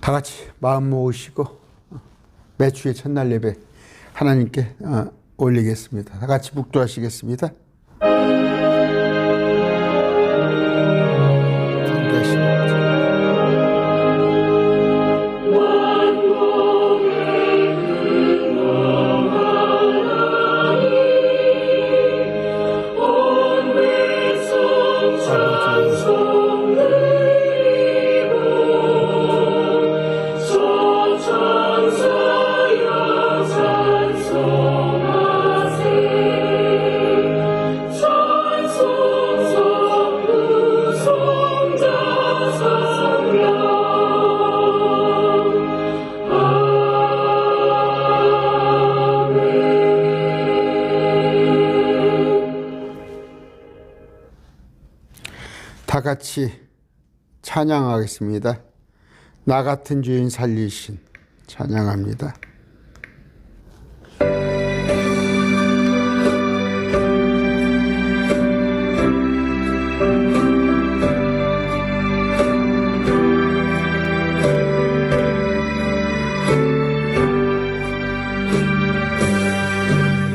다 같이 마음 모으시고 매주의 첫날 예배 하나님께 올리겠습니다. 다 같이 묵도하시겠습니다. 다 같이 찬양하겠습니다. 나 같은 주인 살리신 찬양합니다.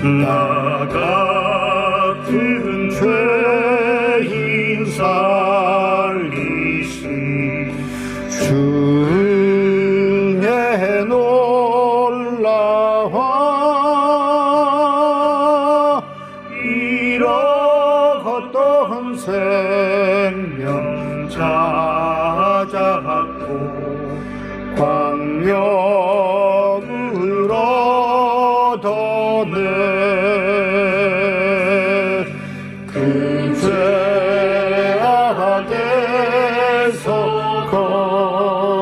나 같은 죄인 살리신 주의 놀라워 잃어갔던 생명 찾았고 광명을 얻었네. 그 죄 악에서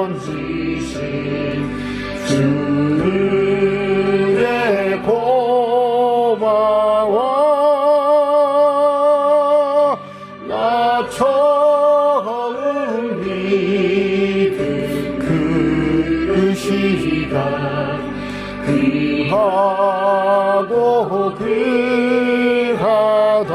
건지신 주의 고마워. 나 처음 믿은 그 시간 귀하고 귀하다.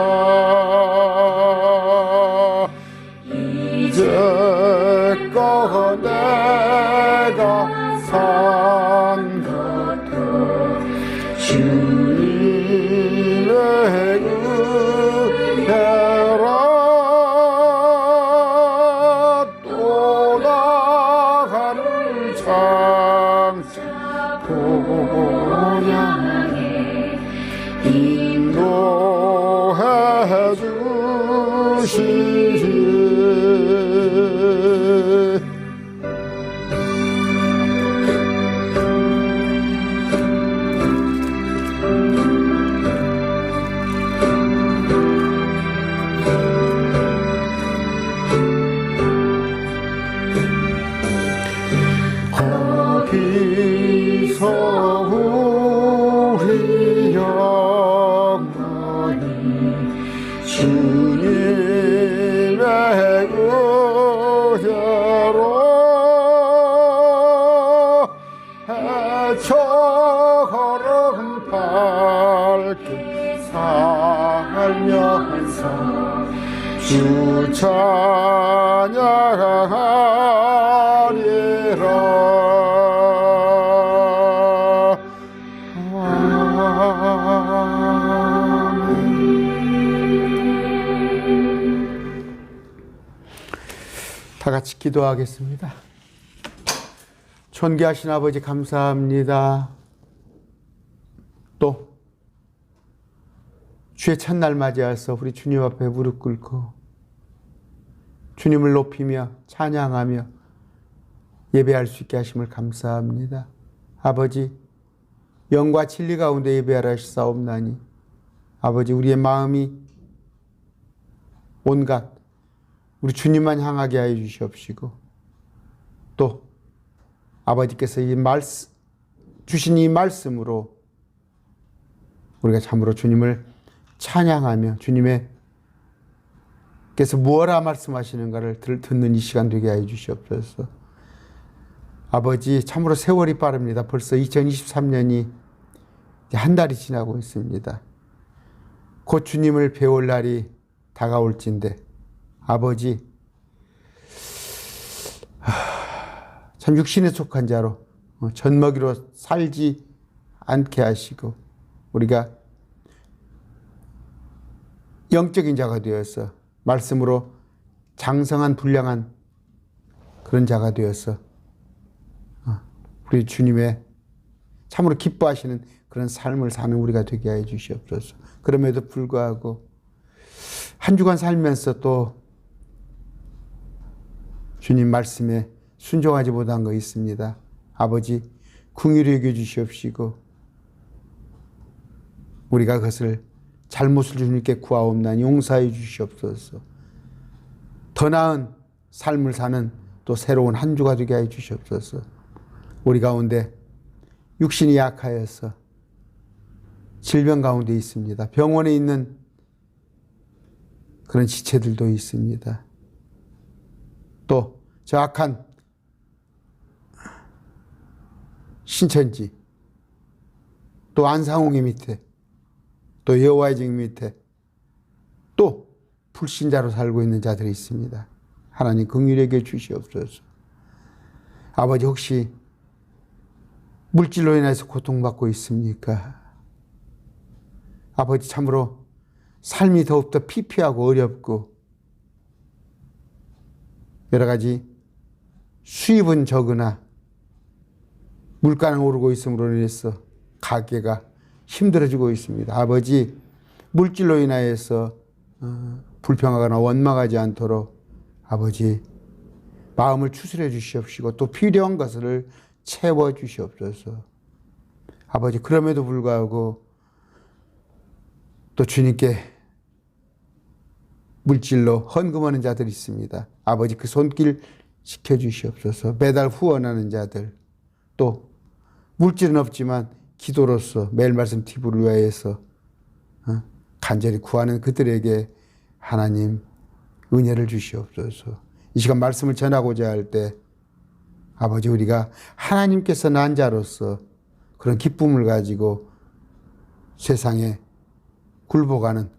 이제껏 내가 산 것도 주님의 은혜라. 또 나가는 장차 고향에 인도해 주시지. 거기서 우리 영혼이 주님의 은혜로 해처럼 밝게 살면서 주 찬양하리라. 다 같이 기도하겠습니다. 존귀하신 아버지 감사합니다. 또 주의 첫날 맞이해서 우리 주님 앞에 무릎 꿇고 주님을 높이며 찬양하며 예배할 수 있게 하심을 감사합니다. 아버지, 영과 진리 가운데 예배하라 하시사옵나니 아버지, 우리의 마음이 온갖 우리 주님만 향하게 하여 주시옵시고, 또 아버지께서 주신 이 말씀으로 우리가 참으로 주님을 찬양하며 주님께서 무엇라 말씀하시는가를 듣는 이 시간 되게 하여 주시옵소서. 아버지, 참으로 세월이 빠릅니다. 벌써 2023년이 한 달이 지나고 있습니다. 곧 주님을 배울 날이 다가올진데 아버지, 참 육신에 속한 자로 젖먹이로 살지 않게 하시고 우리가 영적인 자가 되어서 말씀으로 장성한 불량한 그런 자가 되어서 우리 주님의 참으로 기뻐하시는 그런 삶을 사는 우리가 되게 해 주시옵소서. 그럼에도 불구하고 한 주간 살면서 또 주님 말씀에 순종하지 못한 거 있습니다. 아버지 긍휼히 여겨 주시옵시고 우리가 그것을 잘못을 주님께 구하옵나니 용서해 주시옵소서. 더 나은 삶을 사는 또 새로운 한 주가 되게 해 주시옵소서. 우리 가운데 육신이 약하여서 질병 가운데 있습니다. 병원에 있는 그런 지체들도 있습니다. 또 저 악한 신천지, 또 안상홍의 밑에, 또 여호와의 증인 밑에, 또 불신자로 살고 있는 자들이 있습니다. 하나님 긍휼히 여겨 주시옵소서. 아버지 혹시 물질로 인해서 고통받고 있습니까? 아버지 참으로 삶이 더욱더 피폐하고 어렵고 여러 가지 수입은 적으나 물가는 오르고 있음으로 인해서 가게가 힘들어지고 있습니다. 아버지 물질로 인하여서 불평하거나 원망하지 않도록 아버지 마음을 추스려 주시옵시고 또 필요한 것을 채워 주시옵소서. 아버지 그럼에도 불구하고 또 주님께 물질로 헌금하는 자들이 있습니다. 아버지 그 손길 지켜주시옵소서. 매달 후원하는 자들, 또 물질은 없지만 기도로서 매일 말씀 TV를 위하여서 간절히 구하는 그들에게 하나님 은혜를 주시옵소서. 이 시간 말씀을 전하고자 할 때 아버지 우리가 하나님께서 난 자로서 그런 기쁨을 가지고 세상에 굴복하는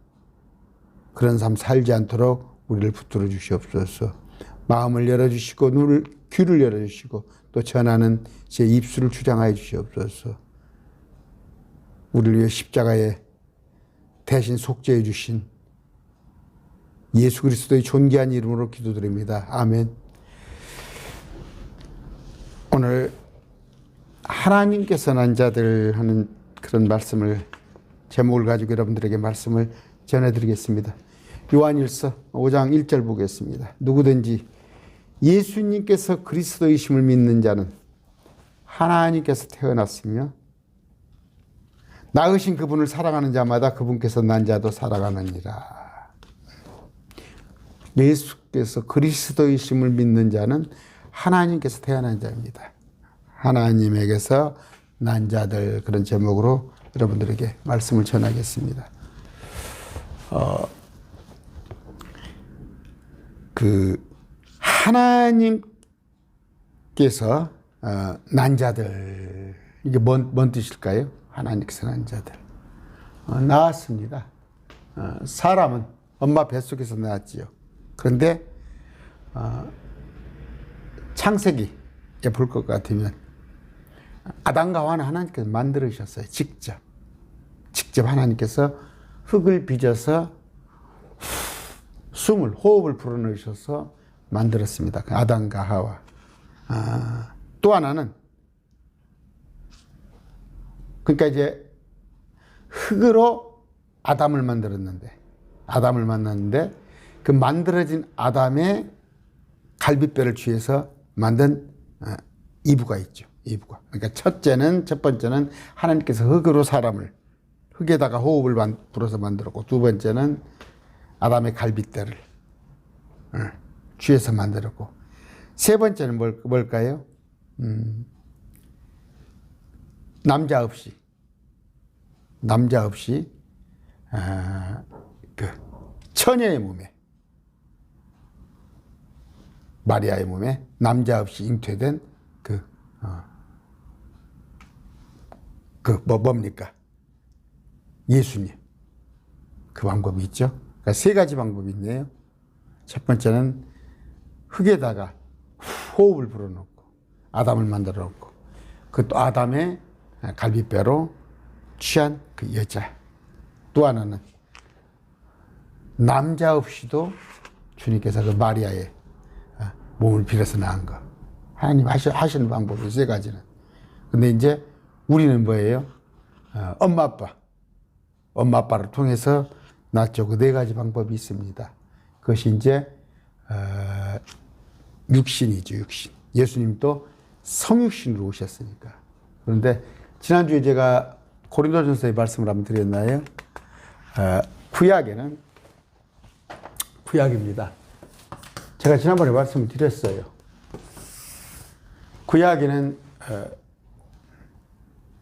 그런 삶 살지 않도록 우리를 붙들어 주시옵소서. 마음을 열어주시고 귀를 열어주시고 또 전하는 제 입술을 주장하여 주시옵소서. 우리를 위해 십자가에 대신 속죄해 주신 예수 그리스도의 존귀한 이름으로 기도드립니다. 아멘. 오늘 하나님께서 난 자들 하는 그런 말씀을 제목을 가지고 여러분들에게 말씀을 전해드리겠습니다. 요한일서 5장 1절 보겠습니다. 누구든지 예수님께서 그리스도이심을 믿는 자는 하나님께서 태어났으며 낳으신 그분을 사랑하는 자마다 그분께서 난 자도 살아가느니라. 예수께서 그리스도이심을 믿는 자는 하나님께서 태어난 자입니다. 하나님에게서 난 자들 그런 제목으로 여러분들에게 말씀을 전하겠습니다. 하나님께서 난 자들 이게 뭔 뜻일까요? 하나님께서 난 자들 낳았습니다. 사람은 엄마 뱃속에서 낳았지요. 그런데 창세기에 볼 것 같으면 아담과 하와는 하나님께서 만들으셨어요. 직접 하나님께서 흙을 빚어서 호흡을 불어넣으셔서 만들었습니다. 아담과 하와. 또 하나는 그러니까 이제 흙으로 아담을 만났는데 그 만들어진 아담의 갈비뼈를 취해서 만든 이브가 있죠. 이브가. 그러니까 첫 번째는 하나님께서 흙으로 사람을 흙에다가 호흡을 불어서 만들었고 두 번째는 아담의 갈비뼈를 취해서 만들었고 세 번째는 뭘까요? 남자 없이 그 처녀의 몸에 마리아의 몸에 남자 없이 잉태된 뭡니까? 예수님. 그 방법이 있죠. 그러니까 세 가지 방법이 있네요. 첫 번째는 흙에다가 호흡을 불어넣고 아담을 만들어 놓고 그 또 아담의 갈비뼈로 취한 그 여자. 또 하나는 남자 없이도 주님께서 그 마리아의 몸을 빌어서 낳은 거. 하나님 하시는 방법이 세 가지는. 근데 이제 우리는 뭐예요? 엄마 아빠를 통해서 낳죠. 그 네 가지 방법이 있습니다. 그것이 이제 육신이죠, 육신. 예수님도 성육신으로 오셨으니까. 그런데 지난주에 제가 고린도전서의 말씀을 한번 드렸나요? 구약입니다. 제가 지난번에 말씀을 드렸어요. 구약에는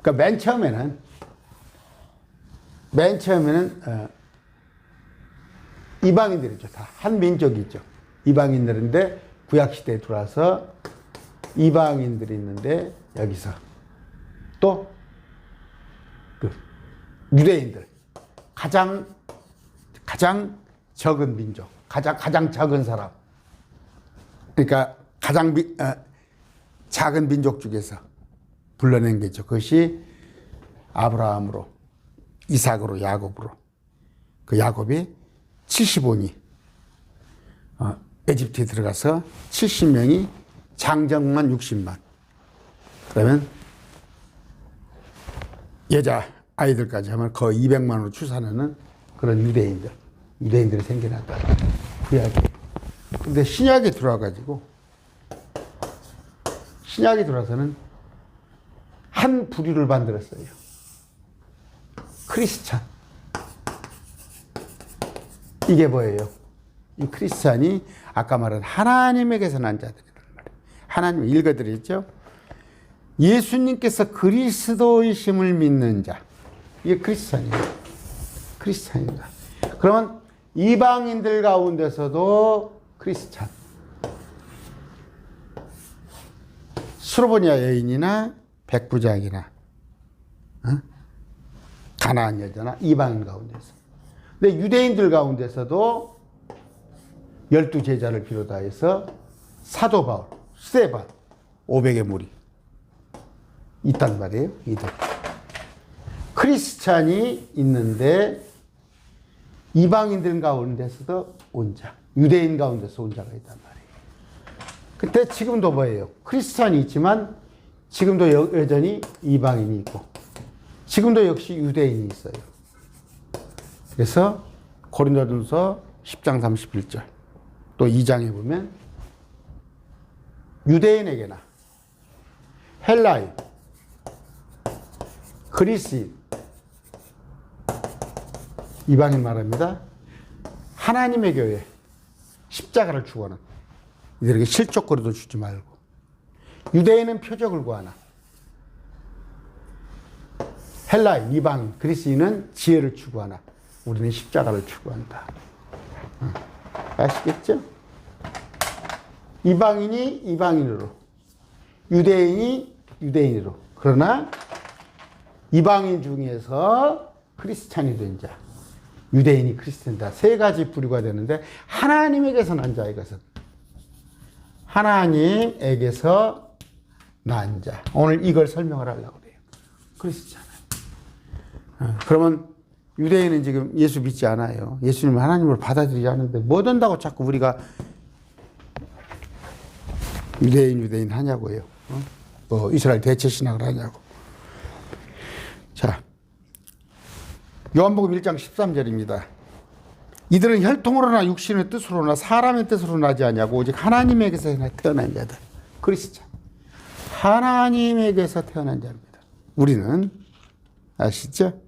그러니까 맨 처음에는 이방인들이죠. 다 한 민족이죠. 이방인들인데 구약 시대에 들어와서 이방인들이 있는데 여기서 또 그 유대인들 가장 적은 민족, 가장 적은 사람. 그러니까 가장 작은 민족 중에서 불러낸 게죠. 그것이 아브라함으로, 이삭으로, 야곱으로. 그 야곱이 70원이 에집트에 들어가서 70명이 장정만 60만. 그러면 여자 아이들까지 하면 거의 200만으로 추산하는 그런 유대인들이 생겨났다. 구약에. 근데 신약에 들어와가지고 신약에 들어와서는 한 부류를 만들었어요. 크리스찬. 이게 뭐예요? 이 크리스찬이 아까 말한 하나님에게서 난 자들이란 말이에요. 하나님 읽어드렸죠? 예수님께서 그리스도이심을 믿는 자. 이게 크리스찬입니다. 그러면 이방인들 가운데서도 크리스찬. 수로보니아 여인이나 백부장이나 가나안 여자나 이방인 가운데서. 근데 유대인들 가운데서도 12제자를 비롯하여서 사도 바울, 스데반, 500의 무리 있단 말이에요. 이들. 크리스찬이 있는데 이방인들 가운데서도 온 자, 유대인 가운데서 온 자가 있단 말이에요. 그때 지금도 뭐예요? 크리스찬이 있지만 지금도 여전히 이방인이 있고 지금도 역시 유대인이 있어요. 그래서 고린도전서 10장 31절 또 2장에 보면 유대인에게나 헬라인, 그리스인, 이방인 말합니다. 하나님의 교회 십자가를 추구하는 이들에게 실족거리도 주지 말고 유대인은 표적을 구하나 헬라인, 이방인, 그리스인은 지혜를 추구하나 우리는 십자가를 추구한다. 아시겠죠? 이방인이 이방인으로 유대인이 유대인으로 그러나 이방인 중에서 크리스찬이 된 자, 유대인이 크리스찬이다. 세 가지 부류가 되는데 하나님에게서 난 자 이것은 하나님에게서 난 자. 오늘 이걸 설명을 하려고 그래요. 크리스찬. 그러면 유대인은 지금 예수 믿지 않아요. 예수님을 하나님으로 받아들이지 않는데 뭐 된다고 자꾸 우리가 유대인 하냐고요. 뭐 이스라엘 대체 신학을 하냐고. 자, 요한복음 1장 13절입니다. 이들은 혈통으로나 육신의 뜻으로나 사람의 뜻으로 나지 않냐고 오직 하나님에게서 태어난 자들. 크리스찬. 하나님에게서 태어난 자입니다. 우리는 아시죠?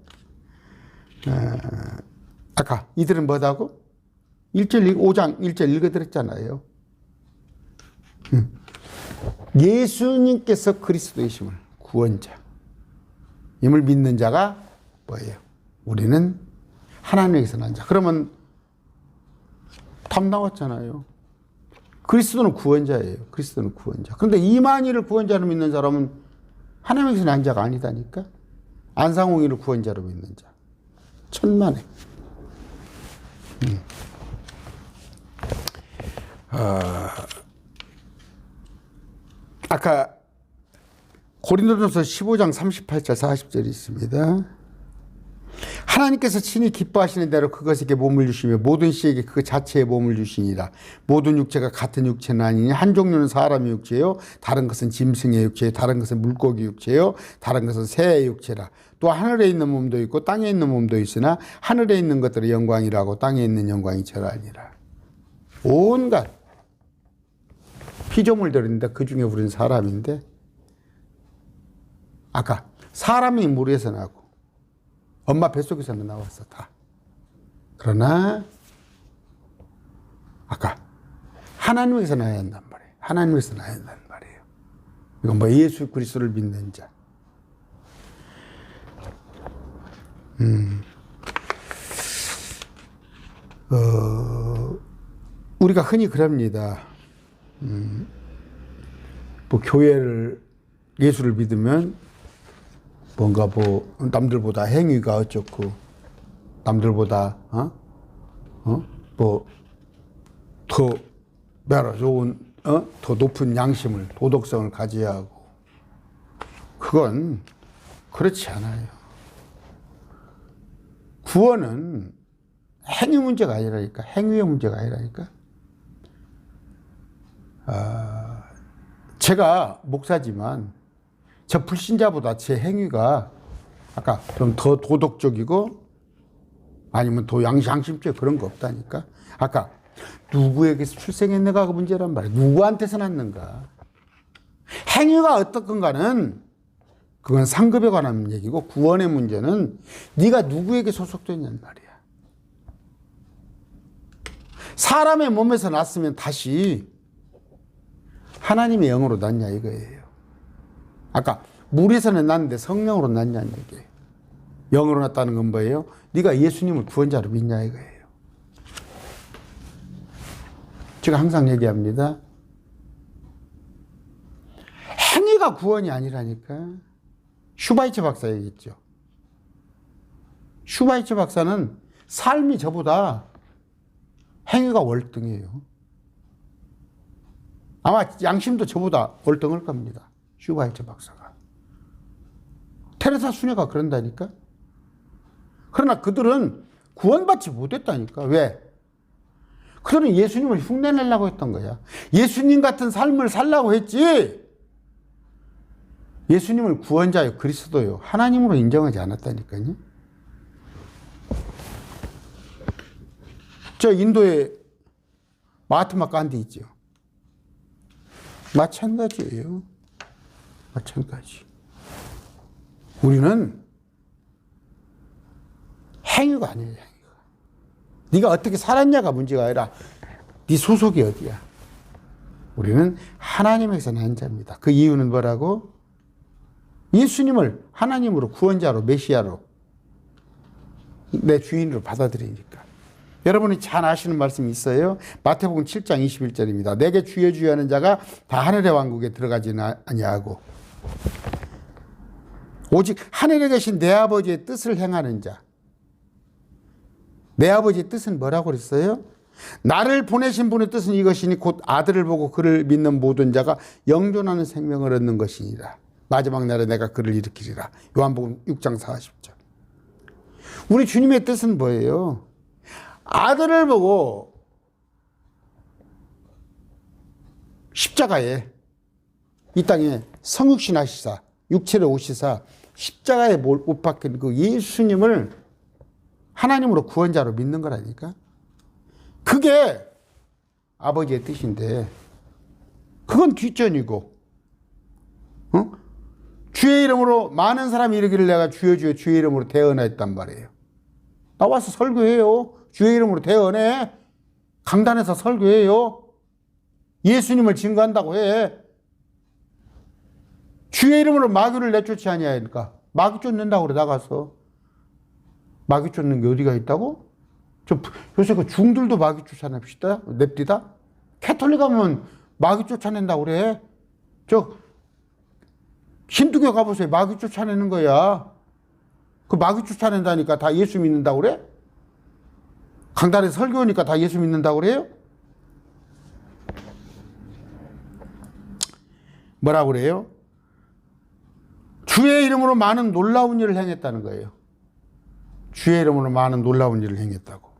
아까 이들은 뭐다고? 5장 1절 읽어드렸잖아요. 예수님께서 그리스도이심을 구원자 임을 믿는 자가 뭐예요? 우리는 하나님에게서 난 자. 그러면 답 나왔잖아요. 그리스도는 구원자예요. 그리스도는 구원자. 그런데 이만희를 구원자로 믿는 사람은 하나님에게서 난 자가 아니다니까. 안상홍이를 구원자로 믿는 자. 천만에. 아까 고린도전서 15장 38절 40절이 있습니다. 하나님께서 친히 기뻐하시는 대로 그것에게 몸을 주시며 모든 씨에게 그 자체의 몸을 주시니라. 모든 육체가 같은 육체는 아니니 한 종류는 사람의 육체요, 다른 것은 짐승의 육체요, 다른 것은 물고기 육체요, 다른 것은 새의 육체라. 또 하늘에 있는 몸도 있고 땅에 있는 몸도 있으나 하늘에 있는 것들의 영광이라고 땅에 있는 영광이 저라니라. 온갖 피조물들인데 그 중에 우리는 사람인데, 아까 사람이 물에서 나고 엄마 뱃속에서는 나왔어 다. 그러나 아까 하나님에서 나야 한단 말이에요. 하나님에서 나야 한단 말이에요. 이건 뭐 예수 그리스도를 믿는 자. 우리가 흔히 그럽니다. 뭐 교회를 예수를 믿으면 뭔가 뭐 남들보다 행위가 어쩌고 남들보다 뭐 더 매라 좋은 더 높은 양심을 도덕성을 가져야 하고, 그건 그렇지 않아요. 구원은 행위 문제가 아니라니까. 행위의 문제가 아니라니까. 제가 목사지만 저 불신자보다 제 행위가 아까 좀 더 도덕적이고 아니면 더 양심적 그런 거 없다니까. 아까 누구에게서 출생했는가가 문제란 말이야. 누구한테서 났는가. 행위가 어떻건가는 그건 상급에 관한 얘기고, 구원의 문제는 네가 누구에게 소속되냐는 말이야. 사람의 몸에서 났으면 다시 하나님의 영으로 났냐 이거예요. 아까 물에서는 났는데 성령으로 났냐는 얘기예요. 영으로 났다는 건 뭐예요? 네가 예수님을 구원자로 믿냐 이거예요. 제가 항상 얘기합니다. 행위가 구원이 아니라니까. 슈바이처 박사 얘기했죠. 슈바이처 박사는 삶이 저보다 행위가 월등해요. 아마 양심도 저보다 월등할 겁니다. 슈바이처 박사가. 테레사 수녀가 그런다니까. 그러나 그들은 구원받지 못했다니까. 왜? 그들은 예수님을 흉내내려고 했던 거야. 예수님 같은 삶을 살라고 했지, 예수님을 구원자요 그리스도요 하나님으로 인정하지 않았다니까요. 저 인도에 마하트마 간디 있죠. 마찬가지예요. 마찬가지. 우리는 행위가 아니에요. 행위가. 네가 어떻게 살았냐가 문제가 아니라 네 소속이 어디야. 우리는 하나님에서 난 자입니다. 그 이유는 뭐라고? 예수님을 하나님으로 구원자로 메시아로 내 주인으로 받아들이니까. 여러분이 잘 아시는 말씀이 있어요. 마태복음 7장 21절입니다. 내게 주여 주여 하는 자가 다 하늘의 왕국에 들어가지는 아니하고 오직 하늘에 계신 내 아버지의 뜻을 행하는 자. 내 아버지의 뜻은 뭐라고 그랬어요? 나를 보내신 분의 뜻은 이것이니 곧 아들을 보고 그를 믿는 모든 자가 영존하는 생명을 얻는 것이니라. 마지막 날에 내가 그를 일으키리라. 요한복음 6장 40절. 우리 주님의 뜻은 뭐예요? 아들을 보고 십자가에 이 땅에 성육신 하시사 육체를 오시사 십자가에 못 박힌 그 예수님을 하나님으로 구원자로 믿는 거라니까. 그게 아버지의 뜻인데 그건 뒷전이고, 주의 이름으로 많은 사람이 이르기를 내가 주여 주여 주의 이름으로 대언하였단 말이에요. 나와서 설교해요. 주의 이름으로 대언해. 강단에서 설교해요. 예수님을 증거한다고 해. 주의 이름으로 마귀를 내쫓지 아니하니까. 마귀 쫓는다고 그래. 나가서 마귀 쫓는 게 어디가 있다고? 요새 그 중들도 마귀 쫓아냅시다. 냅디다. 캐톨릭 가면 마귀 쫓아낸다고 그래. 힌두교 가보세요. 마귀 쫓아내는 거야. 그 마귀 쫓아낸다니까 다 예수 믿는다고 그래? 강단에서 설교하니까 다 예수 믿는다고 그래요? 뭐라고 그래요? 주의 이름으로 많은 놀라운 일을 행했다는 거예요. 주의 이름으로 많은 놀라운 일을 행했다고.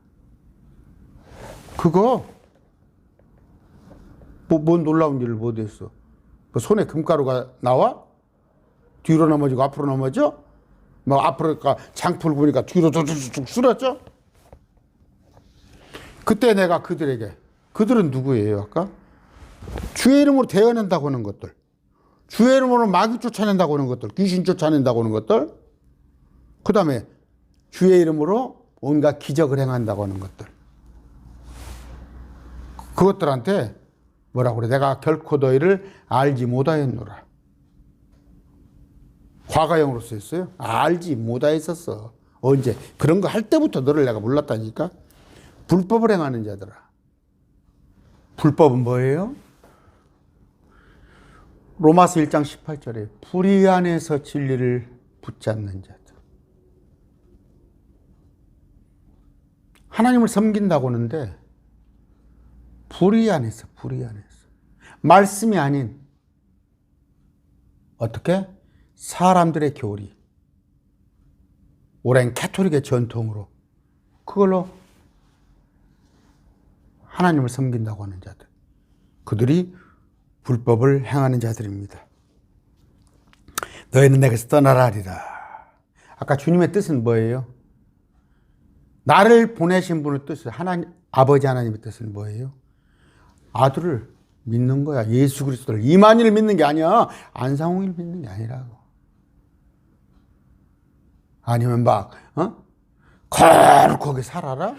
그거 뭔 놀라운 일을 못 했어? 뭐 손에 금가루가 나와? 뒤로 넘어지고 앞으로 넘어져? 뭐 앞으로 장풀 보니까 뒤로 쭉 쓸었죠? 그때 내가 그들은 누구예요 아까? 주의 이름으로 대언한다고 하는 것들, 주의 이름으로 마귀 쫓아낸다고 하는 것들, 귀신 쫓아낸다고 하는 것들, 그 다음에 주의 이름으로 온갖 기적을 행한다고 하는 것들, 그것들한테 뭐라고 그래? 내가 결코 너희를 알지 못하였노라. 과거형으로 쓰였어요. 알지 못하였었어. 언제? 그런 거 할 때부터 너를 내가 몰랐다니까. 불법을 행하는 자들아. 불법은 뭐예요? 로마서 1장 18절에 불의 안에서 진리를 붙잡는 자들. 하나님을 섬긴다고 하는데 불의 안에서. 말씀이 아닌 어떻게? 사람들의 교리, 오랜 캐토릭의 전통으로 그걸로 하나님을 섬긴다고 하는 자들, 그들이 불법을 행하는 자들입니다. 너희는 내게서 떠나라 하리라. 아까 주님의 뜻은 뭐예요? 나를 보내신 분의 뜻은 아버지 하나님의 뜻은 뭐예요? 아들을 믿는 거야. 예수 그리스도를. 이만희를 믿는 게 아니야. 안상홍이를 믿는 게 아니라고. 아니면 거룩하게 살아라?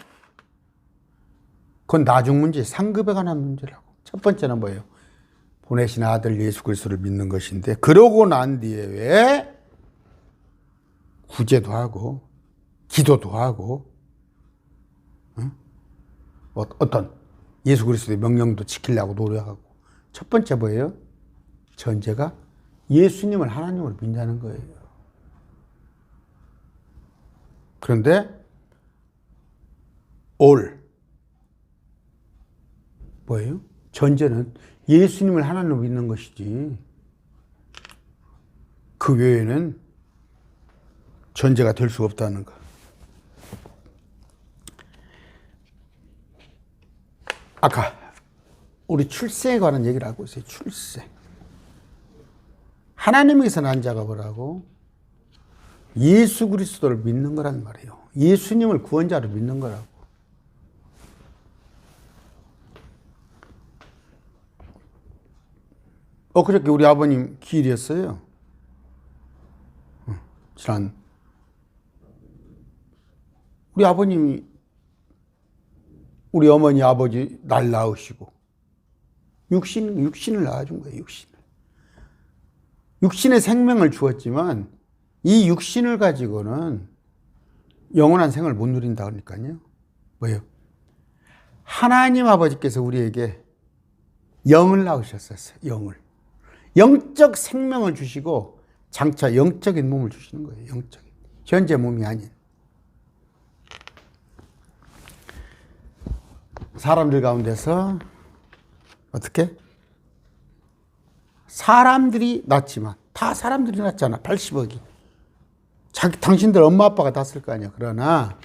그건 나중 문제, 상급에 관한 문제라고. 첫 번째는 뭐예요? 보내신 아들 예수 그리스도를 믿는 것인데, 그러고 난 뒤에 왜 구제도 하고 기도도 하고 어떤 예수 그리스도의 명령도 지키려고 노력하고. 첫 번째 뭐예요? 전제가 예수님을 하나님으로 믿는 거예요. 그런데 뭐예요? 전제는 예수님을 하나님으로 믿는 것이지 그 외에는 전제가 될 수 없다는 거. 아까 우리 출생에 관한 얘기를 하고 있어요. 출생. 하나님에게서 난 자가 뭐라고? 예수 그리스도를 믿는 거란 말이에요. 예수님을 구원자로 믿는 거라고. 그저께 우리 아버님 기일이었어요. 지난 우리 아버님이 우리 어머니 아버지 날 낳으시고 육신을 낳아준 거예요. 육신의 생명을 주었지만 이 육신을 가지고는 영원한 생을 못 누린다 그러니까요. 뭐예요? 하나님 아버지께서 우리에게 영을 낳으셨었어요. 영적 생명을 주시고 장차 영적인 몸을 주시는 거예요. 영적인. 현재 몸이 아닌. 사람들 가운데서 어떻게? 사람들이 낳지만 다 사람들이 낳잖아. 80억이. 당신들 엄마 아빠가 낳았을 거 아니야. 그러나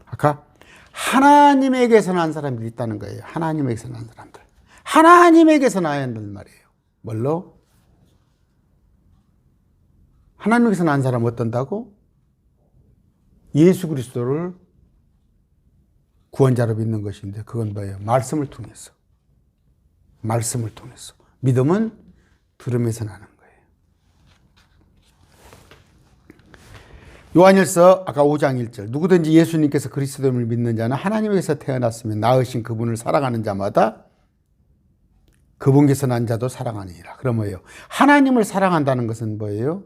아까 하나님에게서 난 사람들이 있다는 거예요. 하나님에게서 난 사람들. 하나님에게서 나야 한다는 말이에요. 뭘로? 하나님에게서 난 사람은 어떤다고? 예수 그리스도를 구원자로 믿는 것인데 그건 뭐예요? 말씀을 통해서. 믿음은 들음에서 나는 거예요. 요한일서 아까 5장 1절. 누구든지 예수님께서 그리스도를 믿는 자는 하나님에게서 태어났으면 낳으신 그분을 사랑하는 자마다 그분께서 난 자도 사랑하느니라. 그럼 뭐예요? 하나님을 사랑한다는 것은 뭐예요?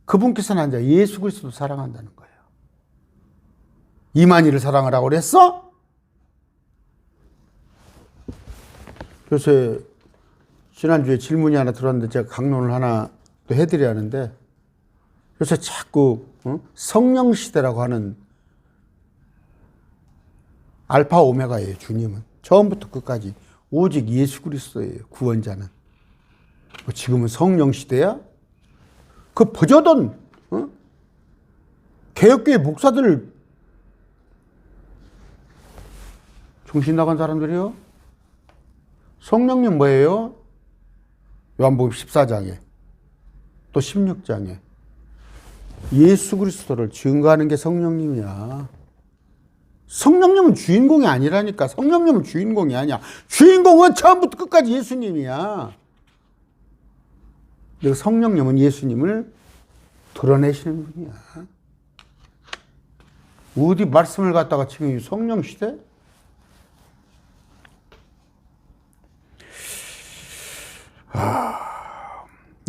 그분께서 난 자 예수 그리스도를 사랑한다는 거예요. 이만희를 사랑하라고 그랬어? 그래서 지난주에 질문이 하나 들어왔는데 제가 강론을 하나 또 해드려야 하는데, 그래서 자꾸 성령 시대라고 하는 알파 오메가예요. 주님은 처음부터 끝까지 오직 예수 그리스도예요. 구원자는. 지금은 성령 시대야? 그 버젓은 개혁교회 목사들 정신 나간 사람들이요. 성령님 뭐예요? 요한복음 14장에 또 16장에 예수 그리스도를 증거하는 게 성령님이야. 성령님은 주인공이 아니라니까. 성령님은 주인공이 아니야. 주인공은 처음부터 끝까지 예수님이야. 그리고 성령님은 예수님을 드러내시는 분이야. 어디 말씀을 갖다가 지금 성령 시대?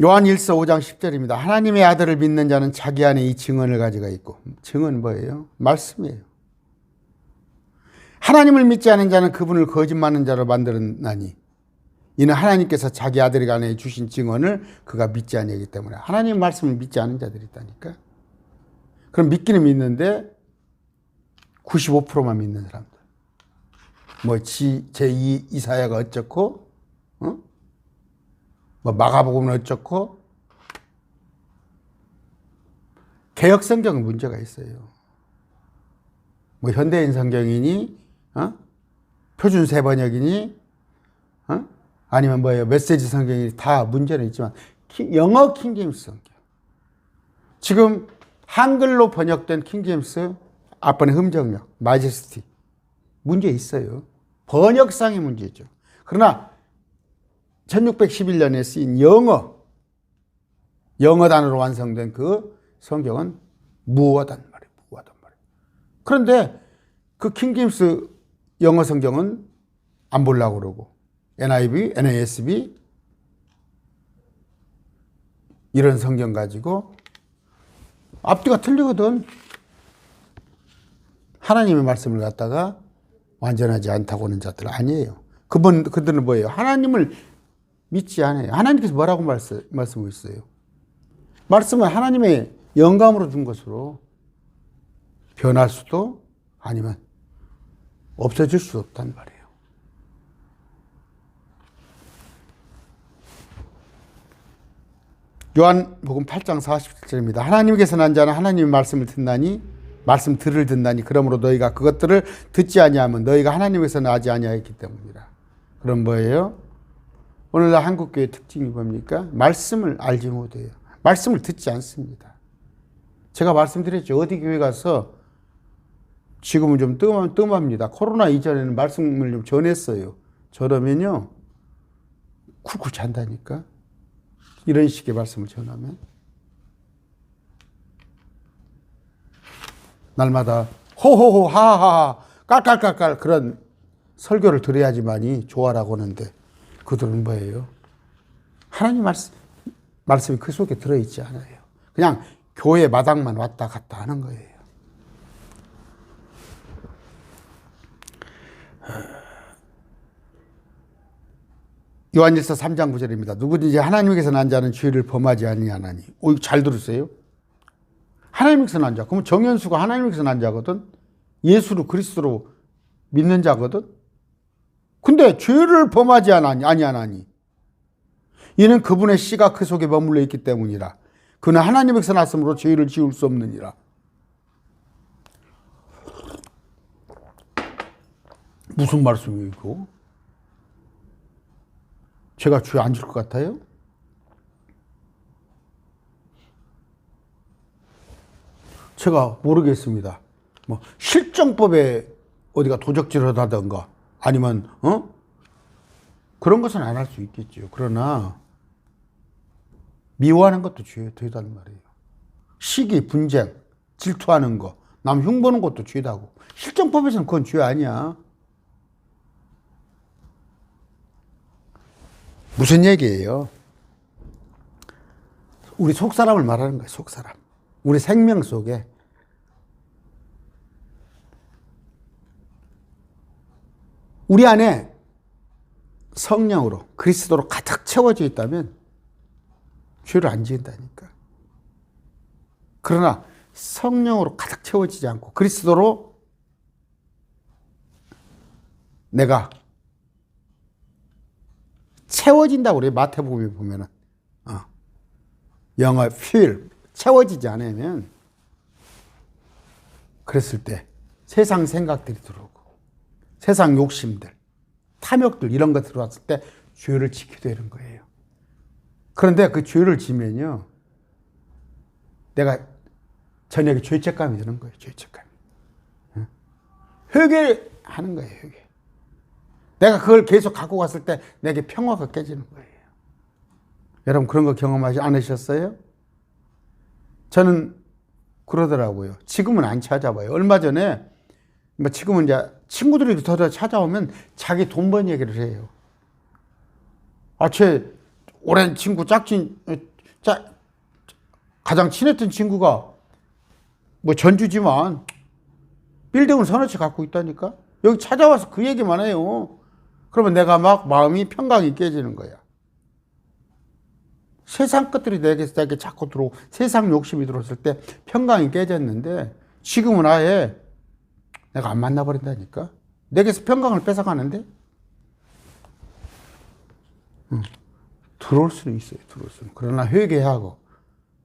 요한 1서 5장 10절입니다. 하나님의 아들을 믿는 자는 자기 안에 이 증언을 가지고 있고, 증언 뭐예요? 말씀이에요. 하나님을 믿지 않은 자는 그분을 거짓말하는 자로 만들었나니 이는 하나님께서 자기 아들 안에 주신 증언을 그가 믿지 아니하기 때문에. 하나님 말씀을 믿지 않은 자들이 있다니까. 그럼 믿기는 믿는데 95%만 믿는 사람들. 뭐 제2 이사야가 어쩌고, 뭐 마가복음은 어쩌고. 개혁 성경은 문제가 있어요. 뭐 현대인 성경이니, 표준 세번역이니, 아니면 뭐예요, 메시지 성경이 다 문제는 있지만 영어 킹제임스 성경. 지금 한글로 번역된 킹제임스 앞번에 흠정력, 마제스티 문제 있어요. 번역상의 문제죠. 그러나 1611년에 쓰인 영어 단어로 완성된 그 성경은 무어하단 말이에요. 무어하단 말이에요. 그런데 그 킹제임스 영어 성경은 안 보려고 그러고 NIV, NASB 이런 성경 가지고 앞뒤가 틀리거든. 하나님의 말씀을 갖다가 완전하지 않다고 하는 자들 아니에요. 그들은 뭐예요? 하나님을 믿지 않아요. 하나님께서 뭐라고 말씀하고 있어요? 말씀은 하나님의 영감으로 준 것으로 변할 수도 아니면 없어질 수도 없단 말이에요. 요한복음 8장 47절입니다. 하나님께서 난 자는 하나님의 말씀을 듣나니 말씀 들을 듣나니 그러므로 너희가 그것들을 듣지 아니하면 너희가 하나님에서 나지 아니하였기 때문이라. 그럼 뭐예요? 오늘날 한국교회의 특징이 뭡니까? 말씀을 알지 못해요. 말씀을 듣지 않습니다. 제가 말씀드렸죠. 어디 교회 가서 지금은 좀 뜸합니다. 코로나 이전에는 말씀을 좀 전했어요. 저러면요 쿨쿨 잔다니까. 이런 식의 말씀을 전하면 날마다 호호호 하하하 깔깔깔깔 그런 설교를 들어야지만이 좋아라고 하는데 그들은 뭐예요? 하나님 말씀이 그 속에 들어있지 않아요. 그냥 교회 마당만 왔다 갔다 하는 거예요. 요한일서 3장 9절입니다. 누구든지 하나님께서 난 자는 죄를 범하지 아니하나니. 잘 들으세요. 하나님께서 난 자. 그럼 정현수가 하나님께서 난 자거든. 예수로 그리스도로 믿는 자거든. 근데 죄를 범하지 아니하나니. 이는 그분의 씨가 그 속에 머물러 있기 때문이라. 그는 하나님께서 났으므로 죄를 지을 수 없느니라. 무슨 말씀이에요 이거? 제가 죄 안 질 것 같아요? 제가 모르겠습니다. 뭐 실정법에 어디가 도적질을 하던가 아니면 그런 것은 안 할 수 있겠죠. 그러나 미워하는 것도 죄다는 말이에요. 시기, 분쟁, 질투하는 거, 남 흉보는 것도 죄다고. 실정법에서는 그건 죄 아니야. 무슨 얘기예요? 우리 속사람을 말하는 거예요. 속사람. 우리 생명 속에 우리 안에 성령으로 그리스도로 가득 채워져 있다면 죄를 안 지은다니까. 그러나 성령으로 가득 채워지지 않고 그리스도로 내가 채워진다고 그래요. 마태복음에 보면은. 영어 fill 채워지지 않으면 그랬을 때 세상 생각들이 들어오고 세상 욕심들, 탐욕들 이런 거 들어왔을 때 죄를 지게 되는 거예요. 그런데 그 죄를 지면요, 내가 저녁에 죄책감이 드는 거예요. 죄책감이. 회개하는 거예요. 회개. 내가 그걸 계속 갖고 갔을 때 내게 평화가 깨지는 거예요. 여러분 그런 거 경험하지 않으셨어요? 저는 그러더라고요. 지금은 안 찾아봐요. 얼마 전에 뭐 지금은 이제 친구들이 더 찾아오면 자기 돈 번 얘기를 해요. 아, 제 오랜 친구 가장 친했던 친구가 뭐 전주지만 빌딩을 서너 채 갖고 있다니까? 여기 찾아와서 그 얘기만 해요. 그러면 내가 막 마음이 평강이 깨지는 거야. 세상 것들이 내게 자꾸 들어오고 세상 욕심이 들어왔을 때 평강이 깨졌는데 지금은 아예 내가 안 만나버린다니까? 내게서 평강을 뺏어가는데? 들어올 수는 있어요. 들어올 수는. 그러나 회개하고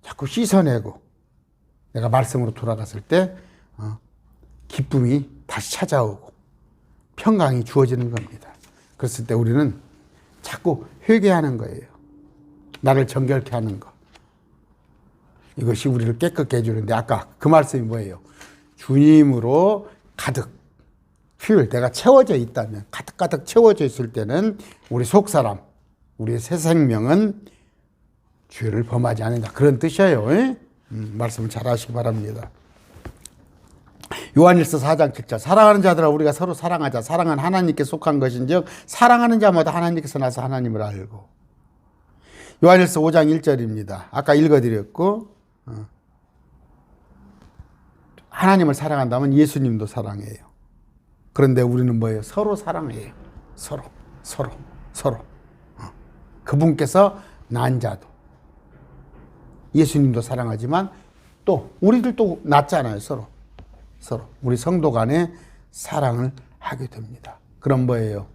자꾸 씻어내고 내가 말씀으로 돌아갔을 때 기쁨이 다시 찾아오고 평강이 주어지는 겁니다. 그랬을 때 우리는 자꾸 회개하는 거예요. 나를 정결케 하는 거. 이것이 우리를 깨끗게 해주는데 아까 그 말씀이 뭐예요? 주님으로 가득 필 내가 채워져 있다면 가득가득 채워져 있을 때는 우리 속사람 우리의 새 생명은 죄를 범하지 않는다. 그런 뜻이에요. 말씀을 잘 하시기 바랍니다. 요한일서 4장 7절 사랑하는 자들아 우리가 서로 사랑하자. 사랑은 하나님께 속한 것인즉 사랑하는 자마다 하나님께서 나서 하나님을 알고. 요한일서 5장 1절입니다. 아까 읽어드렸고 하나님을 사랑한다면 예수님도 사랑해요. 그런데 우리는 뭐예요? 서로 사랑해요. 서로. 그분께서 난 자도 예수님도 사랑하지만 또 우리들도 낫잖아요. 서로 우리 성도 간에 사랑을 하게 됩니다. 그럼 뭐예요?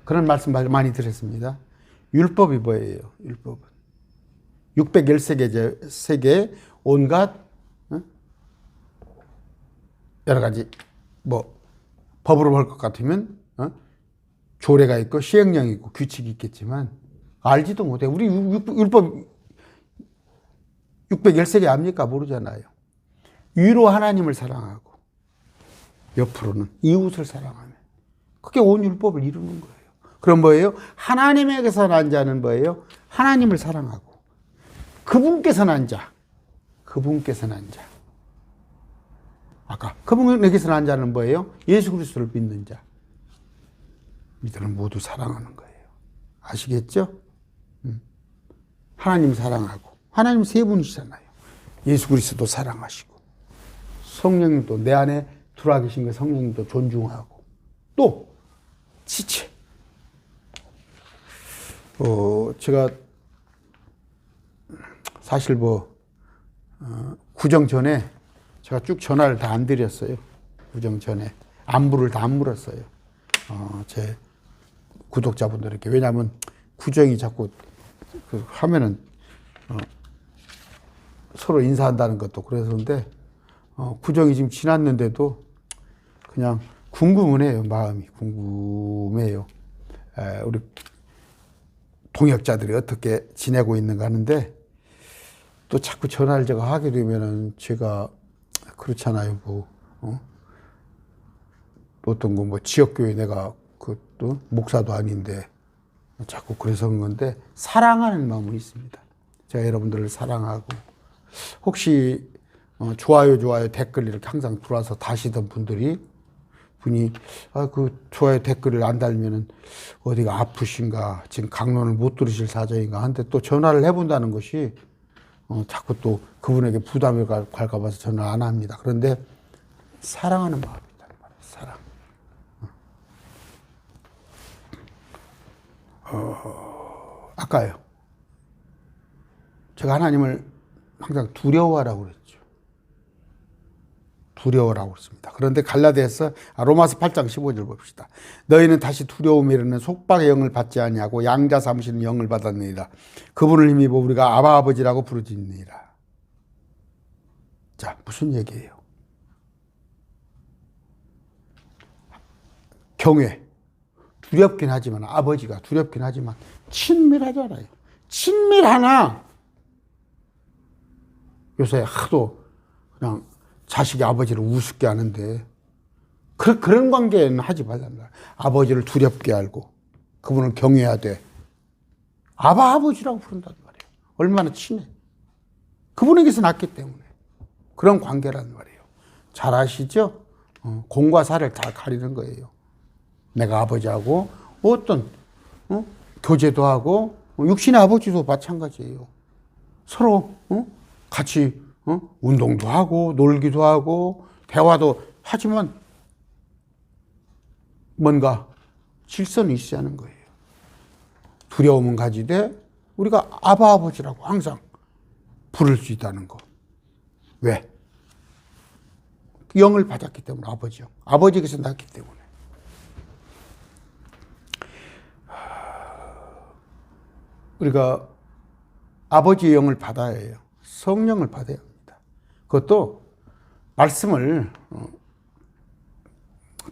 그런 말씀 많이 들었습니다. 율법이 뭐예요? 율법은 613개 온갖 여러 가지 뭐 법으로 볼 것 같으면 조례가 있고 시행령이 있고 규칙이 있겠지만 알지도 못해. 우리 율법 613개 압니까? 모르잖아요. 위로 하나님을 사랑하고 옆으로는 이웃을 사랑하면 그게 온 율법을 이루는 거예요. 그럼 뭐예요? 하나님에게서 난 자는 뭐예요? 하나님을 사랑하고 그분께서 난 자. 아까 그분에게서 난 자는 뭐예요? 예수 그리스도를 믿는 자. 이들은 모두 사랑하는 거예요. 아시겠죠? 하나님 사랑하고 하나님 세 분이시잖아요. 예수 그리스도 사랑하시고 성령님도 내 안에 들어와 계신 그 성령님도 존중하고 또 지체. 제가 사실 구정 전에 제가 쭉 전화를 다 안 드렸어요. 구정 전에 안부를 다 안 물었어요. 제 구독자분들에게. 왜냐하면 구정이 자꾸 하면은 서로 인사한다는 것도 그래서인데 구정이 지금 지났는데도 그냥 궁금은 해요. 마음이 궁금해요. 우리 동역자들이 어떻게 지내고 있는가 하는데 또 자꾸 전화를 제가 하게 되면은 제가 그렇잖아요. 어떤 거 지역교회 내가 그것도 목사도 아닌데 자꾸 그래서 그런 건데 사랑하는 마음은 있습니다. 제가 여러분들을 사랑하고 혹시 좋아요 댓글 이렇게 항상 들어와서 다시던 분이 그 좋아요 댓글을 안 달면은 어디가 아프신가 지금 강론을 못 들으실 사정인가 한데 또 전화를 해본다는 것이 자꾸 또 그분에게 부담을 갈까 봐서 전화 안 합니다. 그런데 사랑하는 마음이다. 사랑. 아까요. 제가 하나님을 항상 두려워하라고 그랬죠. 두려워라고 그랬습니다. 그런데 갈라디아서 로마서 8장 15절 봅시다. 너희는 다시 두려움이라는 속박의 영을 받지 아니하고 양자 삼으시는 영을 받았느니라. 그분을 힘입어 우리가 아바 아버지라고 부르짖느니라. 자, 무슨 얘기예요? 경외. 두렵긴 하지만, 아버지가 두렵긴 하지만 친밀하잖아요. 친밀하나 요새 하도 그냥 자식이 아버지를 우습게 하는데 그런 관계는 하지 말랍니다. 아버지를 두렵게 알고 그분을 경외해야 돼. 아바 아버지라고 부른단 말이에요. 얼마나 친해. 그분에게서 났기 때문에 그런 관계란 말이에요. 잘 아시죠? 공과 사를 다 가리는 거예요. 내가 아버지하고 어떤 교제도 하고 육신의 아버지도 마찬가지예요. 서로 같이 운동도 하고 놀기도 하고 대화도 하지만 뭔가 질서는 있어야 하는 거예요. 두려움은 가지되 우리가 아바 아버지라고 항상 부를 수 있다는 거. 왜? 영을 받았기 때문에 아버지요. 아버지에게서 났기 때문에. 우리가 아버지의 영을 받아야 해요. 성령을 받아야 합니다. 그것도 말씀을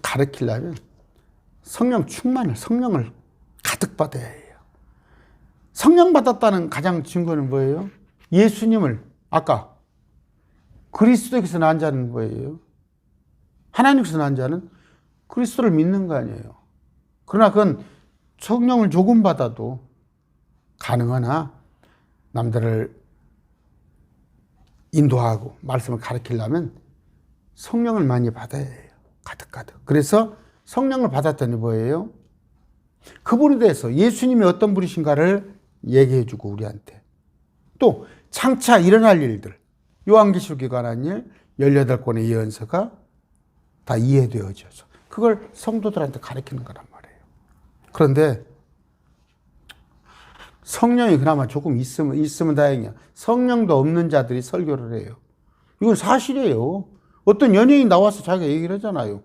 가르치려면 성령 충만을, 성령을 가득 받아야 해요. 성령 받았다는 가장 증거는 뭐예요? 예수님을 아까 그리스도에게서 난 자는 뭐예요? 하나님께서 난 자는 그리스도를 믿는 거 아니에요. 그러나 그건 성령을 조금 받아도 가능하나 남들을 인도하고 말씀을 가르치려면 성령을 많이 받아야 해요. 가득가득. 그래서 성령을 받았더니 뭐예요? 그분에 대해서 예수님이 어떤 분이신가를 얘기해 주고 우리한테 또 장차 일어날 일들 요한계시록에 관한 일 18권의 예언서가 다 이해되어져서 그걸 성도들한테 가르치는 거란 말이에요. 그런데 성령이 그나마 조금 있으면 다행이야. 성령도 없는 자들이 설교를 해요. 이건 사실이에요. 어떤 연예인 나와서 자기가 얘기를 하잖아요.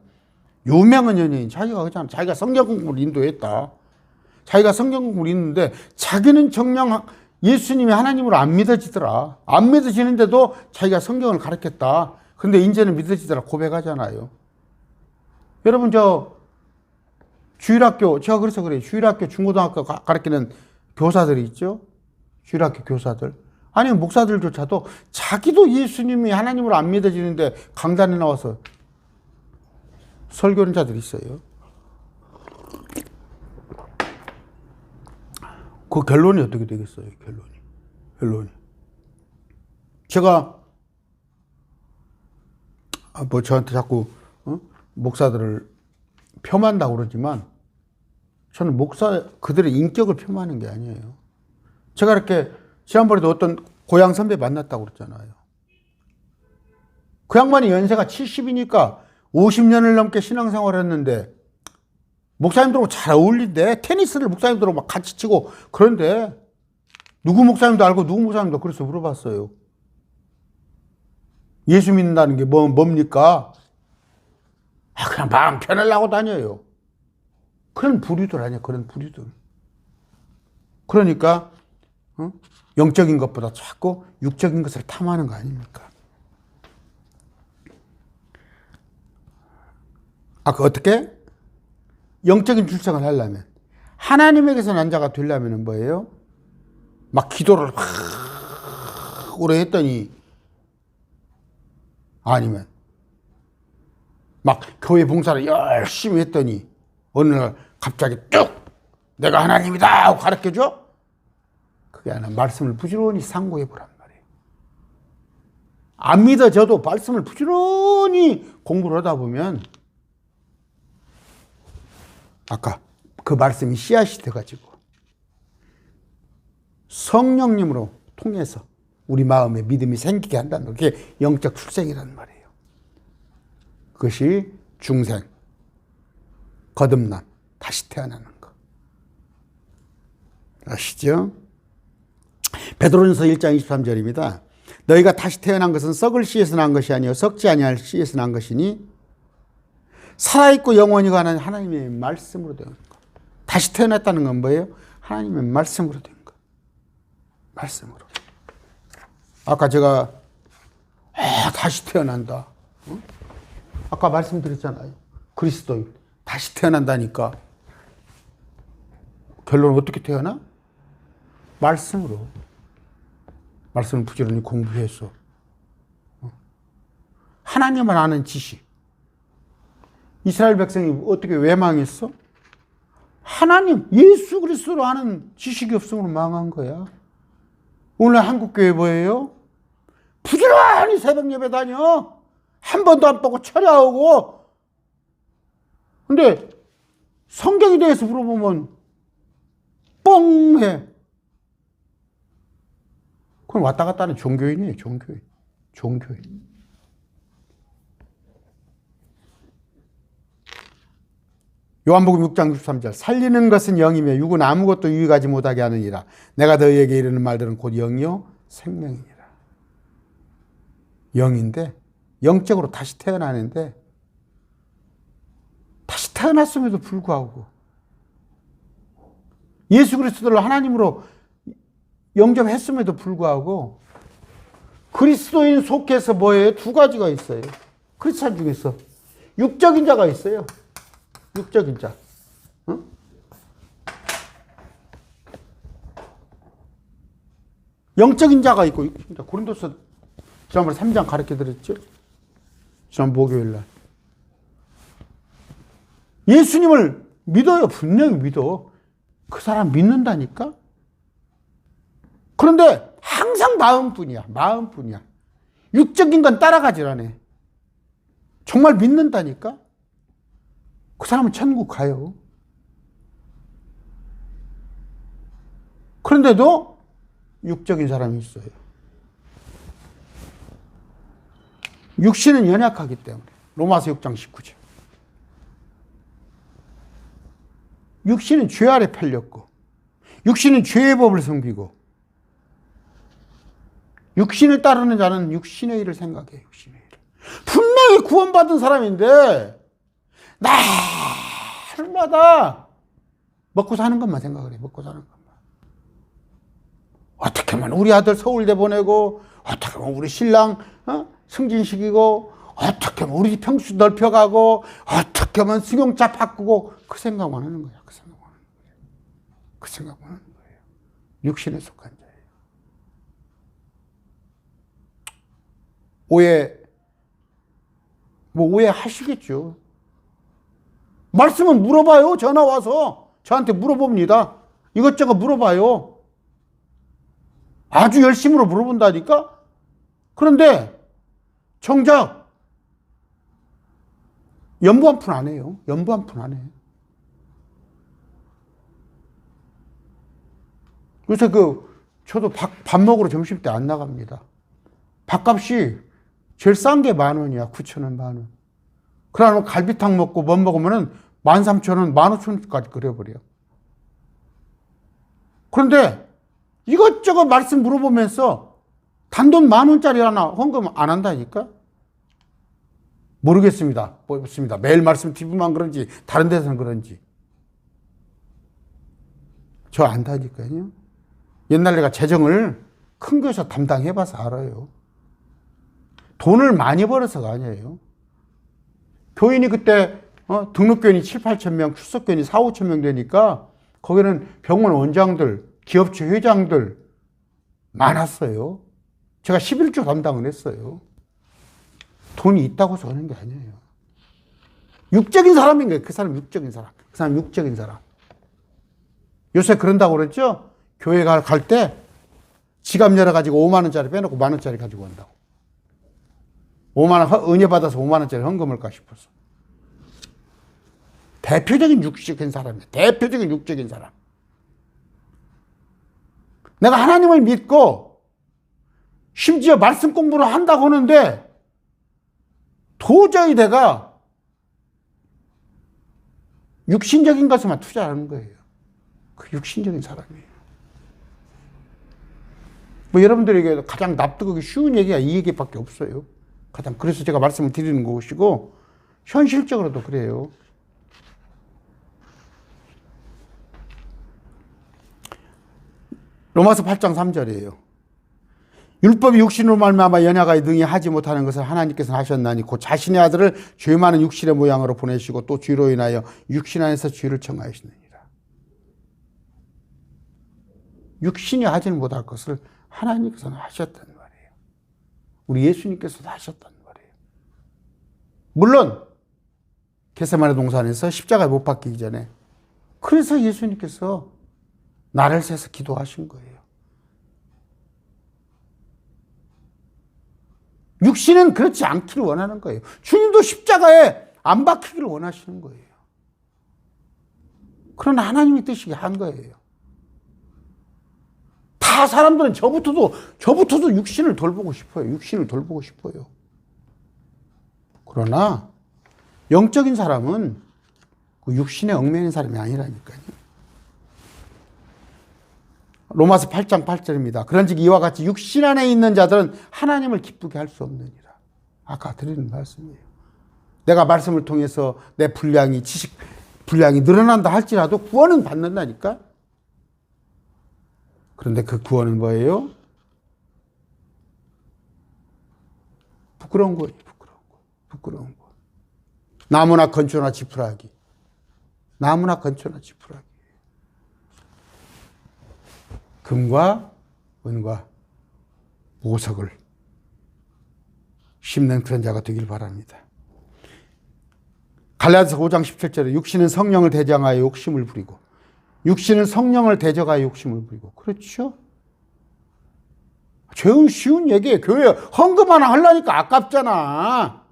유명한 연예인, 자기가 하잖아. 자기가 성경 공부를 인도했다. 자기가 성경 공부를 있는데 자기는 정녕 예수님이 하나님으로 안 믿어지더라. 안 믿어지는데도 자기가 성경을 가르쳤다. 근데 이제는 믿어지더라 고백하잖아요. 여러분 주일학교, 제가 그래서 그래요. 주일학교, 중고등학교 가르치는 교사들이 있죠. 주일학교 교사들. 아니 목사들조차도 자기도 예수님이 하나님으로 안 믿어지는데 강단에 나와서 설교하는 자들이 있어요. 그 결론이 어떻게 되겠어요? 결론이. 제가 뭐 저한테 자꾸 목사들을 폄한다고 그러지만 저는 그들의 인격을 폄하하는 게 아니에요. 제가 이렇게 지난번에도 어떤 고향 선배 만났다고 그랬잖아요. 그 양반이 연세가 70이니까 50년을 넘게 신앙생활을 했는데 목사님들하고 잘 어울린대. 테니스를 목사님들하고 막 같이 치고 그런데 누구 목사님도 알고 누구 목사님도 그래서 물어봤어요. 예수 믿는다는 게 뭡니까? 그냥 마음 편하려고 다녀요. 그런 부류들 아니야, 그런 부류들. 그러니까 영적인 것보다 자꾸 육적인 것을 탐하는 거 아닙니까? 어떻게? 영적인 출생을 하려면 하나님에게서 난 자가 되려면 뭐예요? 막 기도를 막 오래 했더니 아니면 막 교회 봉사를 열심히 했더니 어느 날 갑자기 뚝 내가 하나님이다 하고 가르쳐줘? 그게 아니라 말씀을 부지런히 상고해 보란 말이에요. 안 믿어져도 말씀을 부지런히 공부를 하다 보면 아까 그 말씀이 씨앗이 돼가지고 성령님으로 통해서 우리 마음에 믿음이 생기게 한다는 거. 그게 영적 출생이라는 말이에요. 그것이 중생, 거듭남, 다시 태어나는 거. 아시죠? 베드로전서 1장 23절입니다. 너희가 다시 태어난 것은 썩을 씨에서 난 것이 아니요 썩지 아니할 씨에서 난 것이니 살아있고 영원히 가는 하나님의 말씀으로 된 것. 다시 태어났다는 건 뭐예요? 하나님의 말씀으로 된 것. 말씀으로. 아까 제가 다시 태어난다. 어? 아까 말씀드렸잖아요. 그리스도인 다시 태어난다니까. 결론은 어떻게 태어나? 말씀으로. 말씀을 부지런히 공부해서 하나님을 아는 지식. 이스라엘 백성이 어떻게 왜 망했어? 하나님, 예수 그리스도를 아는 지식이 없으므로 망한 거야. 오늘 한국교회 뭐예요? 부지런히 새벽 예배 다녀. 한 번도 안 보고 철야하고. 근데 성경에 대해서 물어보면 뻥해. 그럼 왔다 갔다 하는 종교인이에요, 종교인. 종교인. 요한복음 6장 63절 살리는 것은 영이며 육은 아무것도 유익하지 못하게 하느니라. 내가 너희에게 이르는 말들은 곧 영이요 생명이니라. 영인데 영적으로 다시 태어나는데 다시 태어났음에도 불구하고 예수 그리스도를 하나님으로 영접했음에도 불구하고 그리스도인 속해서 뭐예요? 두 가지가 있어요. 크리스찬 중에서 육적인 자가 있어요. 육적인 자. 응? 영적인 자가 있고 고린도서 지난번에 3장 가르쳐 드렸죠? 지난 목요일 날. 예수님을 믿어요. 분명히 믿어. 그 사람 믿는다니까? 그런데 항상 마음뿐이야. 마음뿐이야. 육적인 건 따라가질 않아. 정말 믿는다니까? 그 사람은 천국 가요. 그런데도 육적인 사람이 있어요. 육신은 연약하기 때문에. 로마서 6장 19절. 육신은 죄 아래 팔렸고 육신은 죄의 법을 섬기고 육신을 따르는 자는 육신의 일을 생각해. 육신의 일을. 분명히 구원받은 사람인데 날마다 먹고 사는 것만 생각을 해. 먹고 사는 것만. 어떻게 하면 우리 아들 서울대 보내고 어떻게 하면 우리 신랑 승진시키고 어떻게 하면 우리 평수 넓혀가고 어떻게 하면 승용차 바꾸고 그 생각만 하는 거야. 그 생각만 하는 거야. 그 생각만 하는 거예요. 육신에 속한 자예요. 오해하시겠죠. 말씀은 물어봐요. 전화 와서 저한테 물어봅니다. 이것저것 물어봐요. 아주 열심으로 물어본다니까? 그런데 정작 연부 한 푼 안 해요. 연부 한 푼 안 해. 요새 저도 밥 먹으러 점심 때 안 나갑니다. 밥값이 제일 싼 게 10,000원이야. 9,000원, 10,000원. 그러면 갈비탕 먹고 뭐 먹으면은 13,000원, 15,000원까지 끓여버려. 그런데 이것저것 말씀 물어보면서 단돈 10,000원짜리 하나 헌금 안 한다니까? 모르겠습니다. 매일 말씀 TV만 그런지 다른 데서는 그런지. 저 안다니까요. 옛날 내가 재정을 큰 교회에서 담당해봐서 알아요. 돈을 많이 벌어서가 아니에요. 교인이 그때 등록교인이 7,000-8,000 명, 출석교인이 4,000-5,000 명 되니까 거기는 병원 원장들, 기업체 회장들 많았어요. 제가 11조 담당을 했어요. 돈이 있다고 해서 하는 게 아니에요. 육적인 사람인 거예요. 그 사람 육적인 사람. 그 사람 육적인 사람. 요새 그런다고 그랬죠? 교회 갈 때 지갑 열어가지고 5만 원짜리 빼놓고 1만 원짜리 가지고 온다고. 5만 원 은혜 받아서 5만 원짜리 헌금할까 싶어서. 대표적인 육적인 사람이에요. 대표적인 육적인 사람. 내가 하나님을 믿고 심지어 말씀 공부를 한다고 하는데 도저히 내가 육신적인 것에만 투자하는 거예요. 그 육신적인 사람이에요. 뭐 여러분들에게 가장 납득하기 쉬운 얘기가 이 얘기밖에 없어요. 가장 그래서 제가 말씀을 드리는 것이고 현실적으로도 그래요. 로마서 8장 3절이에요. 율법이 육신으로 말미암아 연약하여 능히 하지 못하는 것을 하나님께서 하셨나니 곧 자신의 아들을 죄 많은 육신의 모양으로 보내시고 또 죄로 인하여 육신 안에서 죄를 청하시느니라. 육신이 하지는 못할 것을 하나님께서는 하셨단 말이에요. 우리 예수님께서도 하셨단 말이에요. 물론 겟세마네 동산에서 십자가에 못 박히기 전에 그래서 예수님께서 나를 세서 기도하신 거예요. 육신은 그렇지 않기를 원하는 거예요. 주님도 십자가에 안 박히기를 원하시는 거예요. 그러나 하나님의 뜻이 한 거예요. 다 사람들은 저부터도 육신을 돌보고 싶어요. 육신을 돌보고 싶어요. 그러나 영적인 사람은 그 육신에 얽매이는 사람이 아니라니까요. 로마서 8장 8절입니다. 그런즉 이와 같이 육신 안에 있는 자들은 하나님을 기쁘게 할 수 없느니라. 아까 드리는 말씀이에요. 내가 말씀을 통해서 내 분량이 지식 분량이 늘어난다 할지라도 구원은 받는다니까. 그런데 그 구원은 뭐예요? 부끄러운 거예요. 부끄러운 거. 나무나 건초나 지푸라기. 나무나 건초나 지푸라기. 금과 은과 보석을 심는 그런 자가 되길 바랍니다. 갈라디아서 5장 17절에 육신은 성령을 대적하여 욕심을 부리고 육신은 성령을 대적하여 욕심을 부리고. 그렇죠? 죄은 쉬운 얘기예요. 교회 헌금 하나 하려니까 아깝잖아.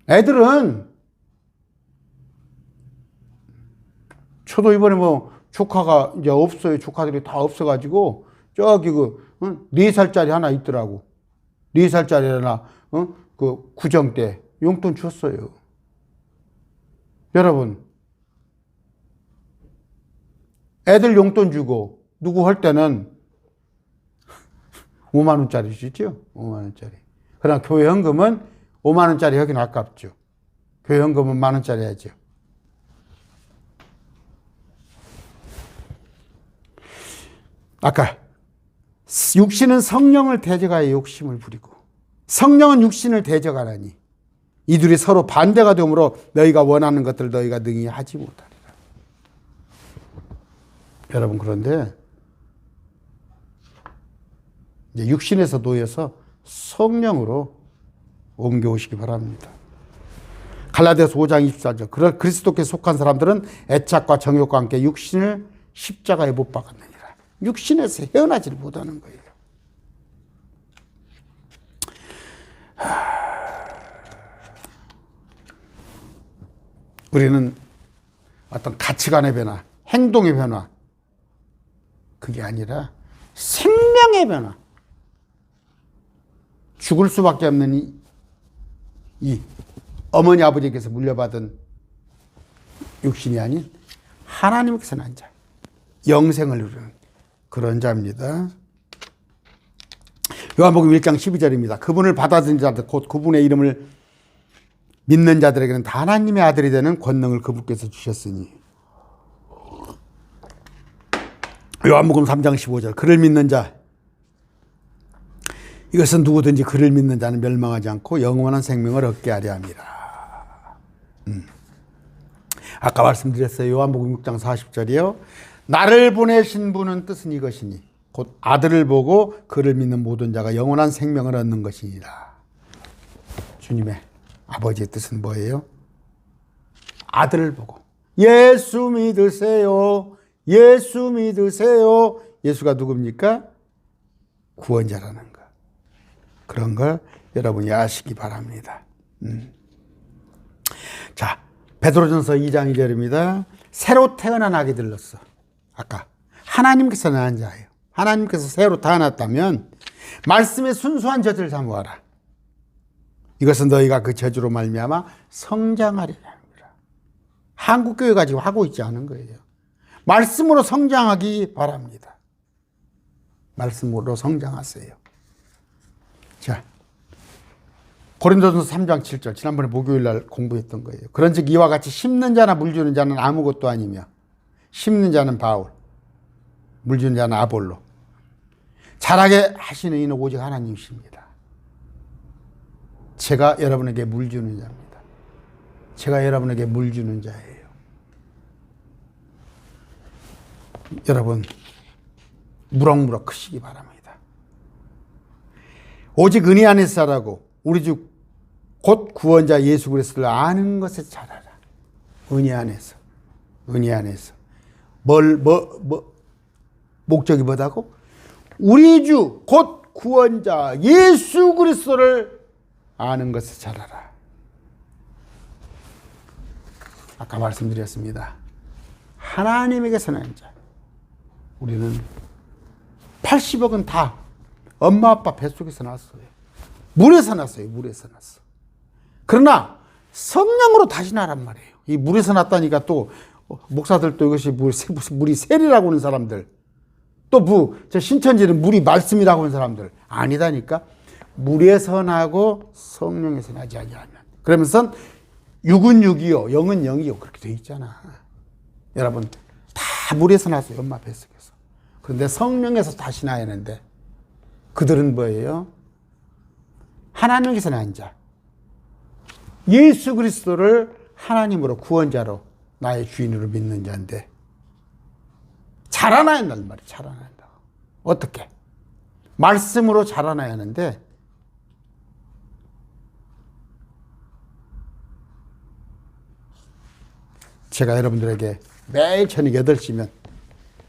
애들은 저도 이번에 뭐 조카가 이제 없어요. 조카들이 다 없어가지고 저기 그 4살짜리 하나 있더라고. 4살짜리 하나 그 구정 때 용돈 줬어요. 여러분, 애들 용돈 주고 누구 할 때는 5만 원짜리 주죠. 5만 원짜리. 그러나 교회 헌금은 5만 원짜리 하긴 아깝죠. 교회 헌금은 1만 원짜리 하죠. 아까 육신은 성령을 대적하여 욕심을 부리고 성령은 육신을 대적하라니 이들이 서로 반대가 되므로 너희가 원하는 것들을 너희가 능히 하지 못하리라. 여러분, 그런데 이제 육신에서 놓여서 성령으로 옮겨오시기 바랍니다. 갈라디아서 5장 24절 그리스도께 속한 사람들은 애착과 정욕과 함께 육신을 십자가에 못 박았느니라. 육신에서 헤어나지를 못하는 거예요. 우리는 어떤 가치관의 변화, 행동의 변화, 그게 아니라 생명의 변화, 죽을 수밖에 없는 이 어머니 아버지께서 물려받은 육신이 아닌 하나님께서 난 자, 영생을 누리는 그런 자입니다. 요한복음 1장 12절입니다. 그분을 받아들인 자들, 곧 그분의 이름을 믿는 자들에게는 다 하나님의 아들이 되는 권능을 그분께서 주셨으니. 요한복음 3장 15절 그를 믿는 자, 이것은 누구든지 그를 믿는 자는 멸망하지 않고 영원한 생명을 얻게 하려 함이라. 아까 말씀드렸어요. 요한복음 6장 40절이요. 나를 보내신 분은 뜻은 이것이니 곧 아들을 보고 그를 믿는 모든 자가 영원한 생명을 얻는 것이니라. 주님의 아버지의 뜻은 뭐예요? 아들을 보고 예수 믿으세요. 예수 믿으세요. 예수가 누굽니까? 구원자라는 것. 그런 걸 여러분이 아시기 바랍니다. 자, 베드로전서 2장 2절입니다. 새로 태어난 아기들로서 아까 하나님께서 낳은 자예요. 하나님께서 새로 태어났다면 말씀의 순수한 젖을 사모하라. 이것은 너희가 그 저주로 말미암아 성장하리라. 한국교회가 지금 하고 있지 않은 거예요. 말씀으로 성장하기 바랍니다. 말씀으로 성장하세요. 자, 고린도전서 3장 7절 지난번에 목요일 날 공부했던 거예요. 그런즉 이와 같이 심는 자나 물 주는 자는 아무것도 아니며 심는 자는 바울, 물 주는 자는 아볼로, 자라게 하시는 이는 오직 하나님이십니다. 제가 여러분에게 물 주는 자입니다. 제가 여러분에게 물 주는 자예요. 여러분 무럭무럭 크시기 바랍니다. 오직 은혜 안에서 자라고 우리 주 곧 구원자 예수 그리스도를 아는 것에 자라라. 은혜 안에서. 은혜 안에서. 목적이 뭐다고? 우리 주 곧 구원자 예수 그리스도를 아는 것에 자라라. 아까 말씀드렸습니다. 하나님에게서 난 자. 우리는 80억은 다 엄마 아빠 뱃속에서 났어요. 물에서 났어요. 물에서 났어. 그러나 성령으로 다시 나란 말이에요. 이 물에서 났다니까 또 목사들도 이것이 물이 셀이라고 하는 사람들, 또 저 신천지는 물이 말씀이라고 하는 사람들 아니다니까. 물에서 나고 성령에서 나지 아니하면. 그러면서 육은 육이요 영은 영이요 그렇게 돼 있잖아. 여러분 다 물에서 났어요. 엄마 뱃속에서. 그런데 성령에서 다시 나야 하는데 그들은 뭐예요? 하나님께서 난 자. 예수 그리스도를 하나님으로 구원자로 나의 주인으로 믿는 자인데 자라나야 한다는 말이에요. 자라나야 한다고. 어떻게? 말씀으로 자라나야 하는데 제가 여러분들에게 매일 저녁 8시면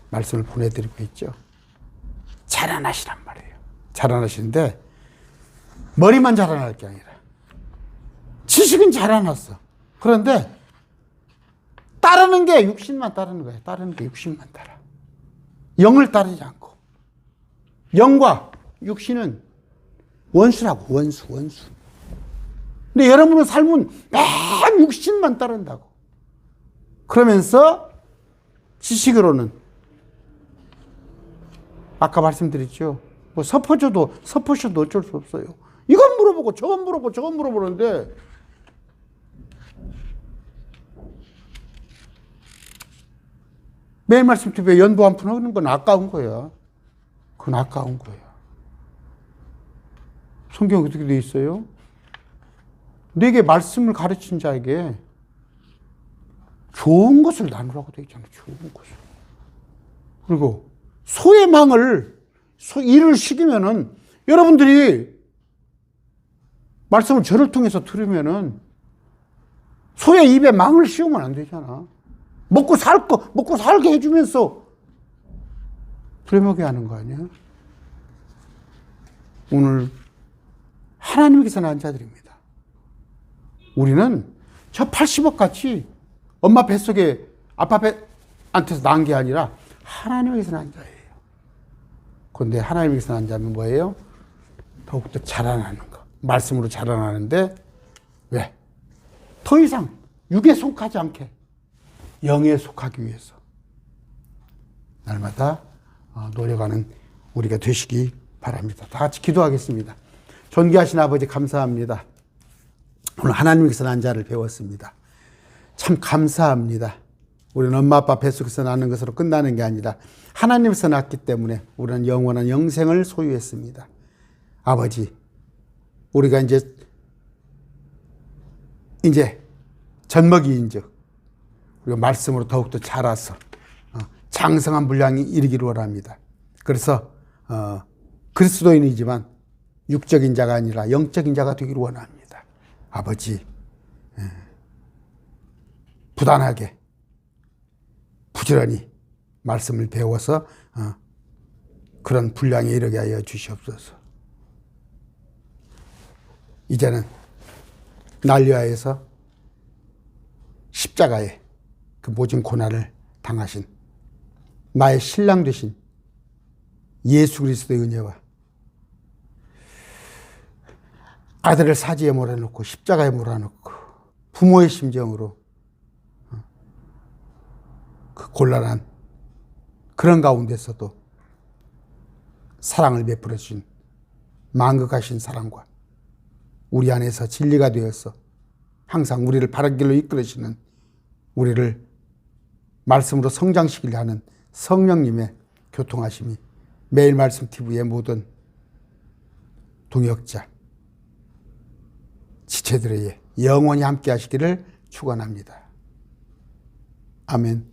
말씀을 보내드리고 있죠. 자라나시란 말이에요. 자라나시는데 머리만 자라날 게 아니라 지식은 자라났어. 그런데 따르는 게 육신만 따르는 거예요. 따르는 게 육신만 따라. 영을 따르지 않고. 영과 육신은 원수라고. 원수. 근데 여러분의 삶은 맨 육신만 따른다고. 그러면서 지식으로는 아까 말씀드렸죠. 뭐 서포셔도 어쩔 수 없어요. 이건 물어보고 저건 물어보는데 매일 말씀 TV에 연보 한 푼 하는 건 아까운 거야. 그건 아까운 거야. 성경에 어떻게 돼 있어요? 내게 말씀을 가르친 자에게 좋은 것을 나누라고 돼 있잖아. 좋은 것을. 그리고 소의 망을 일을 시키면은 여러분들이 말씀을 저를 통해서 들으면은 소의 입에 망을 씌우면 안 되잖아. 먹고 살게 해주면서 부려먹게 하는 거 아니야? 오늘 하나님께서 난 자들입니다. 우리는 저 80억 같이 엄마 뱃속에 아빠 배한테서 난 게 아니라 하나님에게서 난 자예요. 그런데 하나님에게서 난 자면 뭐예요? 더욱더 자라나는 거. 말씀으로 자라나는데 왜? 더 이상 육에 속하지 않게 영에 속하기 위해서 날마다 노력하는 우리가 되시기 바랍니다. 다 같이 기도하겠습니다. 존귀하신 아버지 감사합니다. 오늘 하나님께서 난 자를 배웠습니다. 참 감사합니다. 우리는 엄마 아빠 뱃속에서 나는 것으로 끝나는 게 아니라 하나님께서 낳기 때문에 우리는 영원한 영생을 소유했습니다. 아버지, 우리가 이제 젖먹이인즉 우리가 말씀으로 더욱더 자라서 장성한 분량이 이르기를 원합니다. 그래서 그리스도인이지만 육적인 자가 아니라 영적인 자가 되기를 원합니다. 아버지, 부단하게 부지런히 말씀을 배워서 그런 분량에 이르게 하여 주시옵소서. 이제는 날 위하여서 십자가에 그 모진 고난을 당하신 나의 신랑 되신 예수 그리스도의 은혜와 아들을 사지에 몰아넣고 십자가에 몰아넣고 부모의 심정으로 곤란한 그런 가운데서도 사랑을 베풀어 주신 만극하신 사랑과 우리 안에서 진리가 되어서 항상 우리를 바른 길로 이끌으시는, 우리를 말씀으로 성장시키려 하는 성령님의 교통하심이 매일 말씀 TV의 모든 동역자, 지체들에게 영원히 함께 하시기를 축원합니다. 아멘.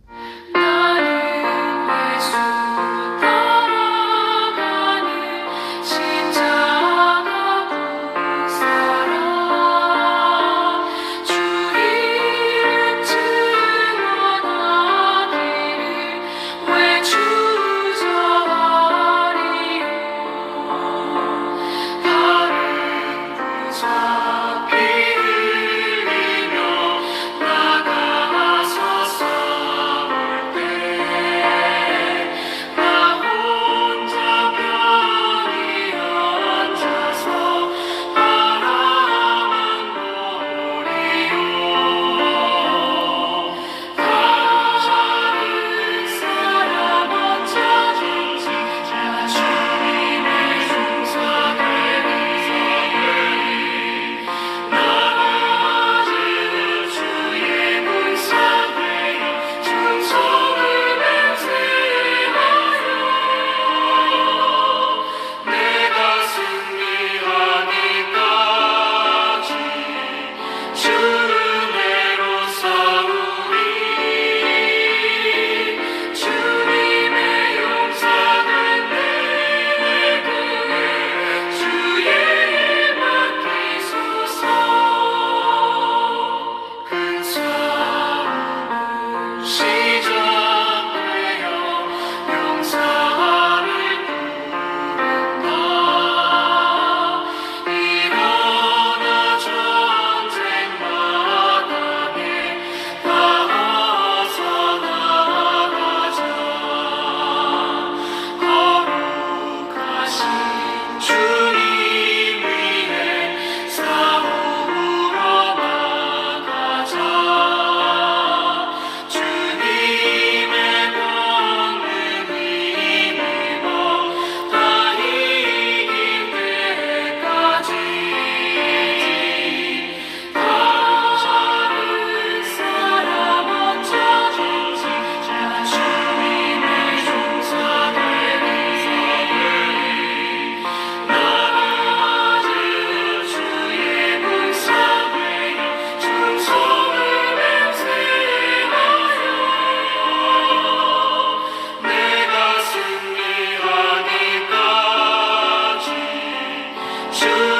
주